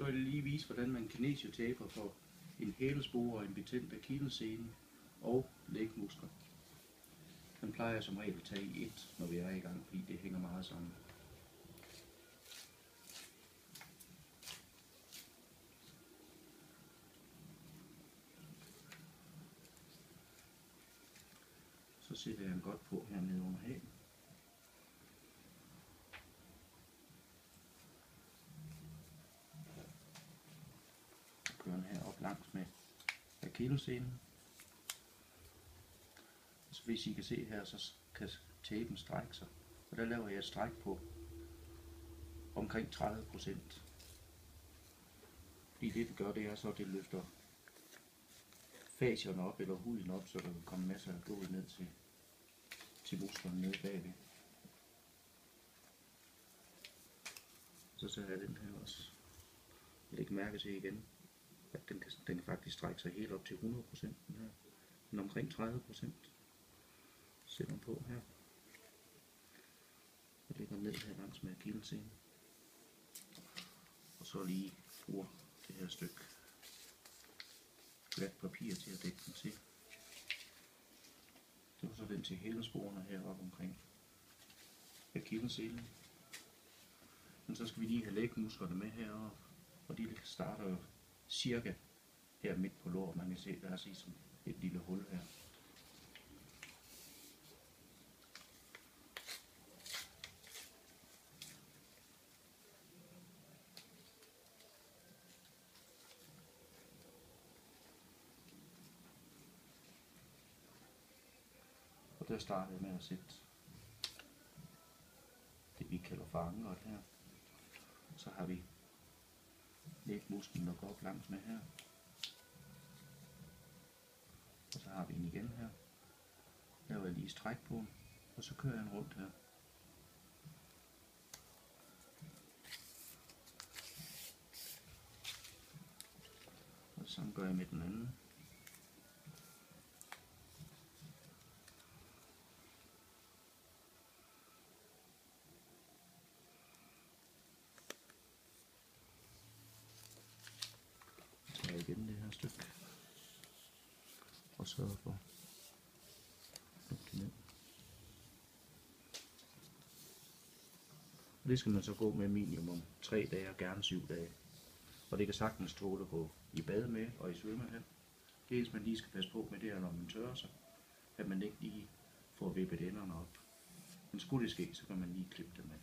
Så vil jeg lige vise, hvordan man kinesiotaper for en hælespore og en betændt akillessene og lægmuskler. Den plejer jeg som regel at tage i et, når vi er i gang, fordi det hænger meget sammen. Så sætter jeg den godt på hernede under hælen. Kører den her op langs med akillessenen. Så hvis I kan se her, så kan tapen strække sig. Og der laver jeg et stræk på omkring 30%. Fordi det gør, det er så, at det løfter fascierne op, eller huden op, så der vil komme masser af blod ned til musklerne nede bagved. Så tager jeg den her også. Læg mærke til igen, at den kan faktisk strække sig helt op til 100%. Den her. Men omkring 30%. Sætter den på her. Og lægger ned her langs med akillessenen. Og så lige bruger det her stykke glat papir til at dække den til. Det var så den til hælesporene heroppe omkring akillessenen. Men så skal vi lige have lægmusklerne med heroppe, og de starter cirka her midt på låret. Man kan se, der er ligesom et lille hul her. Og der starter jeg med at sætte det vi kalder for ankeret her. Så har vi lægmusklen, der går op langs med her. Og så har vi den igen her. Der laver jeg lige stræk på den, og så kører jeg den rundt her. Og så gør jeg med den anden. Igen det her stykke, og sørge for at lukke det ned. Og det skal man så gå med minimum 3 dage og gerne 7 dage. Og det kan sagtens tåle at gå i bad med og i svømmehal. Det eneste man lige skal passe på med det er, når man tørrer sig, at man ikke lige får vippet enderne op. Men skulle det ske, så kan man lige klippe dem af.